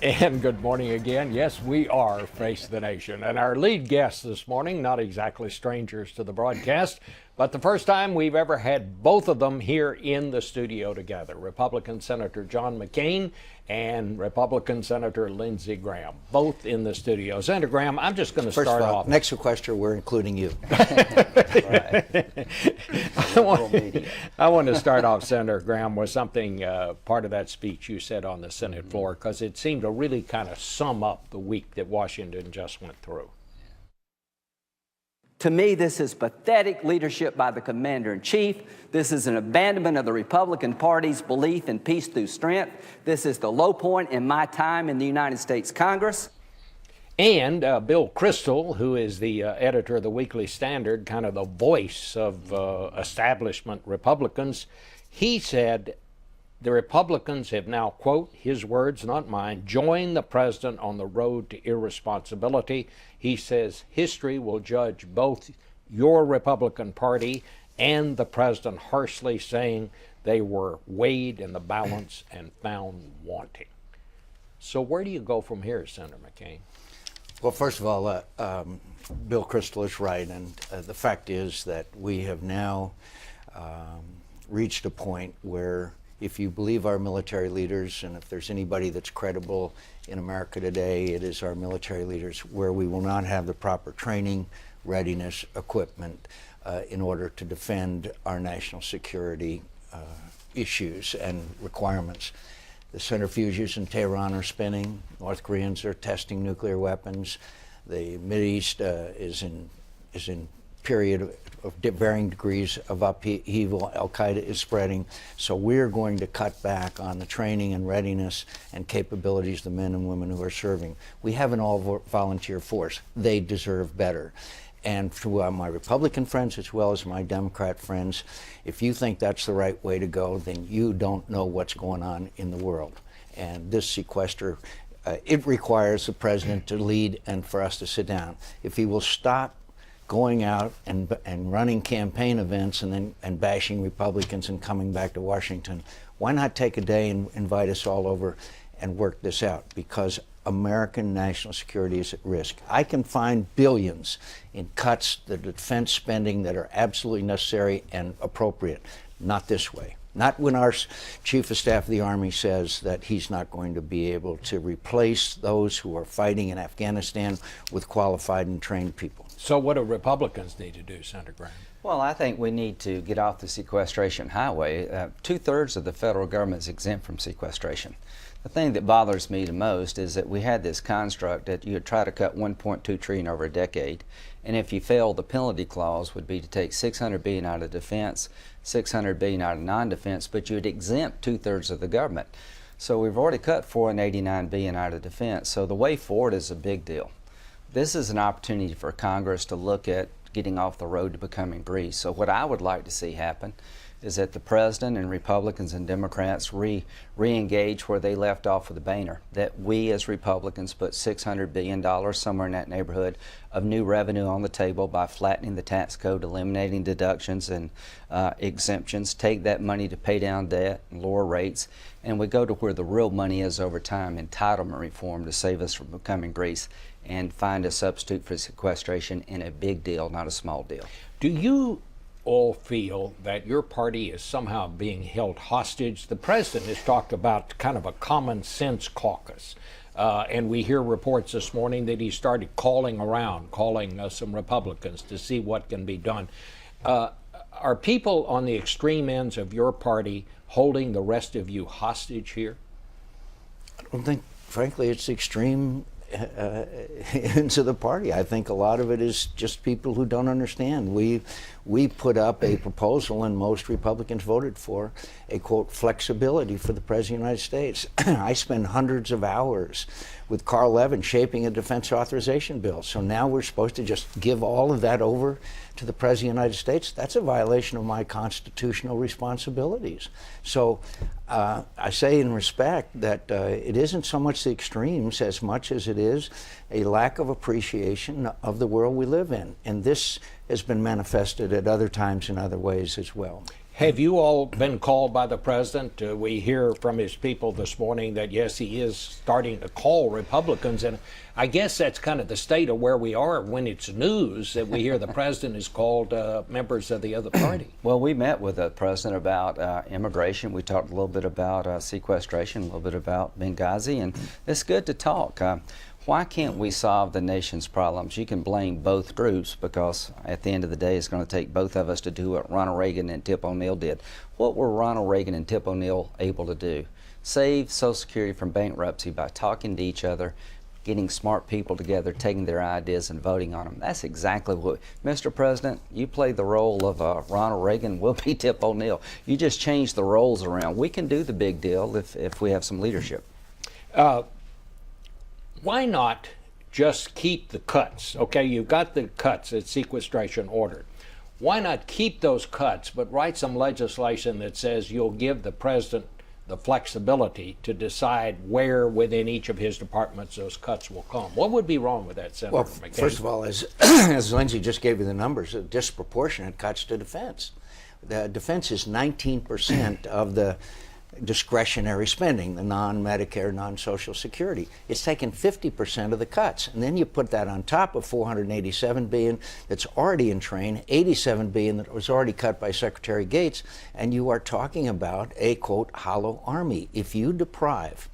And good morning again. Yes, we are Face the Nation. And our lead guests this morning, not exactly strangers to the broadcast, but the first time we've ever had both of them here in the studio together. Republican Senator John McCain and Republican Senator Lindsey Graham, both in the studio. Senator Graham, I'm just going to start off. Next requester, we're including you. I want to start off, Senator Graham, with something, part of that speech you said on the Senate floor, because it seemed to really kind of sum up the week that Washington just went through. To me, this is pathetic leadership by the Commander-in-Chief. This is an abandonment of the Republican Party's belief in peace through strength. This is the low point in my time in the United States Congress. And Bill Kristol, who is the editor of the Weekly Standard, kind of the voice of establishment Republicans, he said the Republicans have now, quote, his words, not mine, joined the president on the road to irresponsibility. He says history will judge both your Republican Party and the president harshly, saying they were weighed in the balance and found wanting. So where do you go from here, Senator McCain? Well, first of all, Bill Kristol is right, and the fact is that we have now reached a point where if you believe our military leaders, and if there's anybody that's credible in America today, it is our military leaders, where we will not have the proper training, readiness, equipment in order to defend our national security issues and requirements. The centrifuges in Tehran are spinning. North Koreans are testing nuclear weapons. The Mideast is in period of varying degrees of upheaval. Al-Qaeda is spreading. So we're going to cut back on the training and readiness and capabilities of the men and women who are serving. We have an all-volunteer force. They deserve better. And to my Republican friends as well as my Democrat friends, if you think that's the right way to go, then you don't know what's going on in the world. And this sequester, it requires the president to lead and for us to sit down. If he will stop going out and running campaign events and bashing Republicans and coming back to Washington, why not take a day and invite us all over and work this out? Because American national security is at risk. I can find billions in cuts to defense spending that are absolutely necessary and appropriate. Not this way. Not when our Chief of Staff of the Army says that he's not going to be able to replace those who are fighting in Afghanistan with qualified and trained people. So what do Republicans need to do, Senator Graham? Well, I think we need to get off the sequestration highway. 2/3 of the federal government is exempt from sequestration. The thing that bothers me the most is that we had this construct that you would try to cut $1.2 trillion over a decade, and if you fail, the penalty clause would be to take $600 billion out of defense, $600 billion out of non-defense, but you would exempt 2/3 of the government. So we've already cut $489 billion out of defense, so the way forward is a big deal. This is an opportunity for Congress to look at getting off the road to becoming Greece. So what I would like to see happen is that the president and Republicans and Democrats re-engage where they left off with the Boehner, that we as Republicans put $600 billion, somewhere in that neighborhood, of new revenue on the table by flattening the tax code, eliminating deductions and exemptions, take that money to pay down debt and lower rates, and we go to where the real money is over time, entitlement reform, to save us from becoming Greece, and find a substitute for sequestration in a big deal, not a small deal. Do you all feel that your party is somehow being held hostage? The president has talked about kind of a common sense caucus. And we hear reports this morning that he started calling some Republicans to see what can be done. Are people on the extreme ends of your party holding the rest of you hostage here? I don't think, frankly, it's extreme into the party. I think a lot of it is just people who don't understand. We put up a proposal, and most Republicans voted for a, quote, flexibility for the President of the United States. I spend hundreds of hours with Carl Levin shaping a defense authorization bill. So now we're supposed to just give all of that over to the President of the United States? That's a violation of my constitutional responsibilities. So I say in respect that it isn't so much the extremes as much as it is a lack of appreciation of the world we live in. And this has been manifested at other times in other ways as well. Have you all been called by the president? We hear from his people this morning that, yes, he is starting to call Republicans. And I guess that's kind of the state of where we are when it's news that we hear the president has called members of the other party. Well, we met with the president about immigration. We talked a little bit about sequestration, a little bit about Benghazi, and it's good to talk. Why can't we solve the nation's problems? You can blame both groups because at the end of the day, it's going to take both of us to do what Ronald Reagan and Tip O'Neill did. What were Ronald Reagan and Tip O'Neill able to do? Save Social Security from bankruptcy by talking to each other, getting smart people together, taking their ideas and voting on them. That's exactly what, Mr. President, you play the role of Ronald Reagan, we'll be Tip O'Neill. You just change the roles around. We can do the big deal if we have some leadership. Why not just keep the cuts? Okay, you've got the cuts that sequestration ordered. Why not keep those cuts, but write some legislation that says you'll give the president the flexibility to decide where within each of his departments those cuts will come? What would be wrong with that, Senator Well, McCain? first of all, as Lindsey just gave you the numbers, disproportionate cuts to defense. The defense is 19% of the discretionary spending, the non-Medicare, non-Social Security. It's taken 50% of the cuts. And then you put that on top of $487 billion that's already in train, $87 billion that was already cut by Secretary Gates, and you are talking about a, quote, hollow army. If you deprive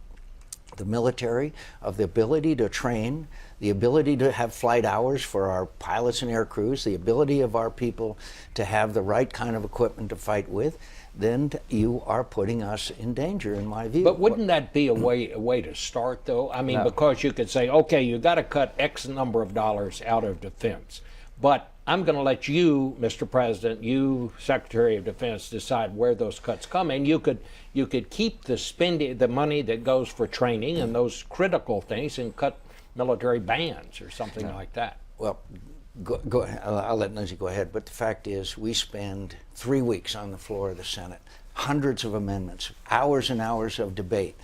the military of the ability to train, the ability to have flight hours for our pilots and air crews, the ability of our people to have the right kind of equipment to fight with, then you are putting us in danger, in my view. But wouldn't that be a way to start, though? I mean, No. because you could say, okay, you got to cut X number of dollars out of defense, but I'm going to let you, Mr. President, you, Secretary of Defense, decide where those cuts come. And you could keep the spending, the money that goes for training and those critical things, and cut military bands or something like that. Well, go ahead. I'll let Lindsey go ahead. But the fact is, we spend 3 weeks on the floor of the Senate, hundreds of amendments, hours and hours of debate,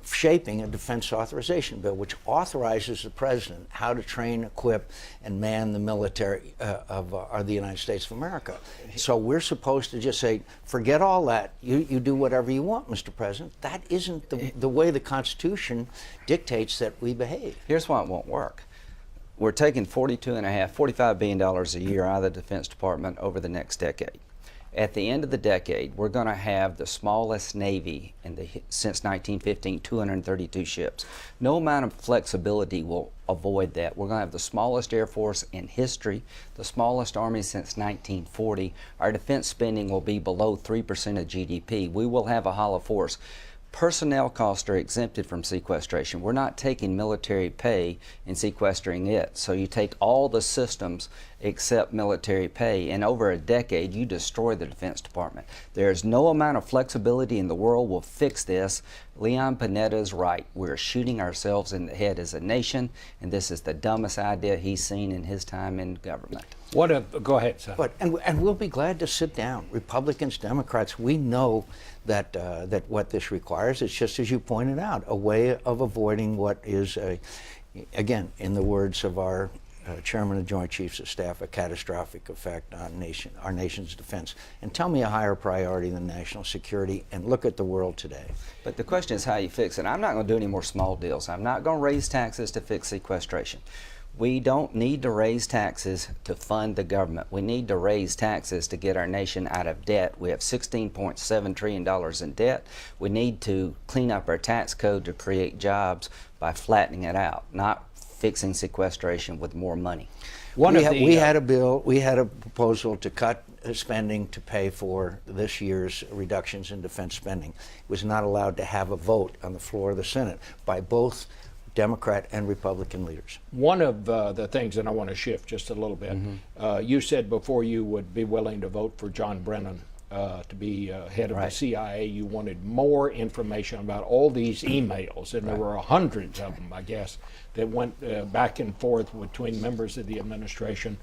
shaping a defense authorization bill, which authorizes the president how to train, equip, and man the military of the United States of America. So we're supposed to just say, forget all that. You do whatever you want, Mr. President. That isn't the way the Constitution dictates that we behave. Here's why it won't work. We're taking $45 billion a year out of the Defense Department over the next decade. At the end of the decade, we're going to have the smallest Navy since 1915, 232 ships. No amount of flexibility will avoid that. We're going to have the smallest Air Force in history, the smallest Army since 1940. Our defense spending will be below 3% of GDP. We will have a hollow force. Personnel costs are exempted from sequestration. We're not taking military pay and sequestering it. So you take all the systems except military pay, and over a decade you destroy the Defense Department. There's no amount of flexibility in the world will fix this. Leon Panetta is right. We're shooting ourselves in the head as a nation, and this is the dumbest idea he's seen in his time in government. Go ahead, Senator. But and we'll be glad to sit down. Republicans, Democrats, we know that that what this requires is, just as you pointed out, a way of avoiding what is, again, in the words of our Chairman of the Joint Chiefs of Staff, a catastrophic effect on our nation's defense. And tell me a higher priority than national security, and look at the world today. But the question is how you fix it. I'm not going to do any more small deals. I'm not going to raise taxes to fix sequestration. We don't need to raise taxes to fund the government. We need to raise taxes to get our nation out of debt. We have $16.7 trillion in debt. We need to clean up our tax code to create jobs by flattening it out, not fixing sequestration with more money. We had a proposal to cut spending to pay for this year's reductions in defense spending. It was not allowed to have a vote on the floor of the Senate by both Democrat and Republican leaders. One of the things, and I want to shift just a little bit, you said before you would be willing to vote for John Brennan to be head of the CIA. You wanted more information about all these emails, and there were hundreds of them, I guess, that went back and forth between members of the administration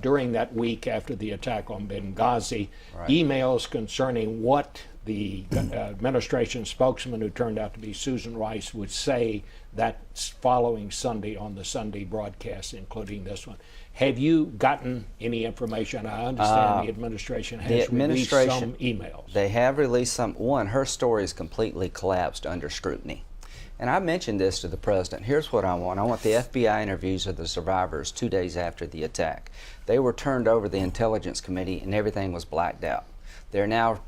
during that week after the attack on Benghazi. Emails concerning what the administration spokesman, who turned out to be Susan Rice, would say that following Sunday on the Sunday broadcast, including this one. Have you gotten any information? I understand the administration has released some emails. They have released some. One, her story is completely collapsed under scrutiny. And I mentioned this to the president. Here's what I want. I want the FBI interviews of the survivors 2 days after the attack. They were turned over to the Intelligence Committee and everything was blacked out. They're now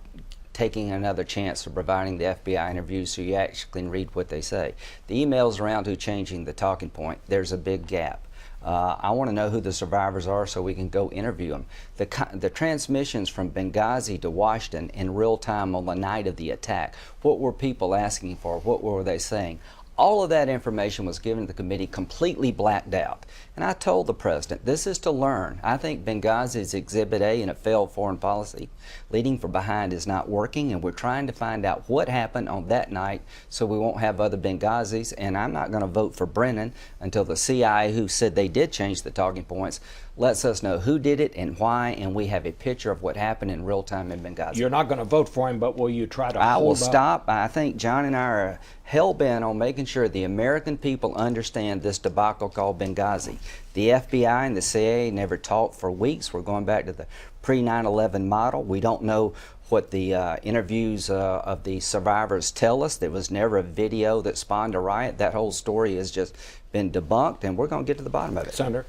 taking another chance of providing the FBI interviews so you actually can read what they say. The emails around who changing the talking point, there's a big gap. I want to know who the survivors are so we can go interview them. The transmissions from Benghazi to Washington in real time on the night of the attack, what were people asking for? What were they saying? All of that information was given to the committee completely blacked out. And I told the president, this is to learn. I think Benghazi is Exhibit A in a failed foreign policy. Leading from behind is not working, and we're trying to find out what happened on that night so we won't have other Benghazis. And I'm not going to vote for Brennan until the CIA, who said they did change the talking points, lets us know who did it and why, and we have a picture of what happened in real time in Benghazi. You're not going to vote for him, but will you try to I will hold up? stop. I think John and I are hell-bent on making sure the American people understand this debacle called Benghazi. The FBI and the CIA never talked for weeks. We're going back to the pre-9/11 model. We don't know what the interviews of the survivors tell us. There was never a video that spawned a riot. That whole story has just been debunked, and we're going to get to the bottom of it. Senator?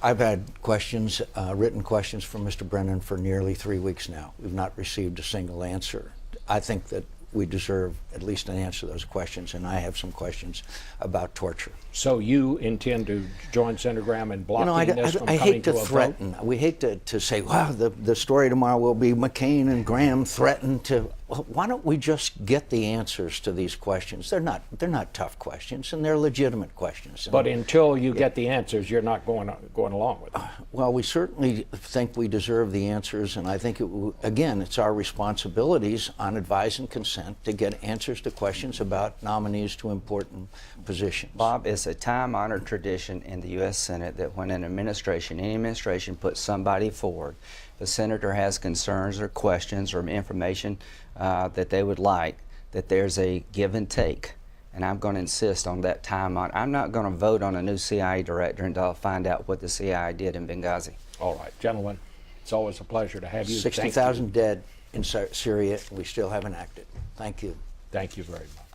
I've had questions, written questions from Mr. Brennan for nearly 3 weeks now. We've not received a single answer. I think that we deserve at least an answer to those questions, and I have some questions about torture. So you intend to join Senator Graham in blocking this from I coming hate to a threaten. vote? We hate to say, wow, the story tomorrow will be McCain and Graham threatened to. Well, why don't we just get the answers to these questions? They're not tough questions, and they're legitimate questions. But until you get the answers, you're not going along with it. Well, we certainly think we deserve the answers, and I think, again, it's our responsibilities on advise and consent to get answers to questions about nominees to important positions. Bob, it's a time-honored tradition in the U.S. Senate that when any administration puts somebody forward, the senator has concerns or questions or information that they would like, that there's a give and take. And I'm going to insist on that time on. I'm not going to vote on a new CIA director until I find out what the CIA did in Benghazi. All right, gentlemen, it's always a pleasure to have you. Thank you. 60,000 dead in Syria, we still haven't acted. Thank you. Thank you very much.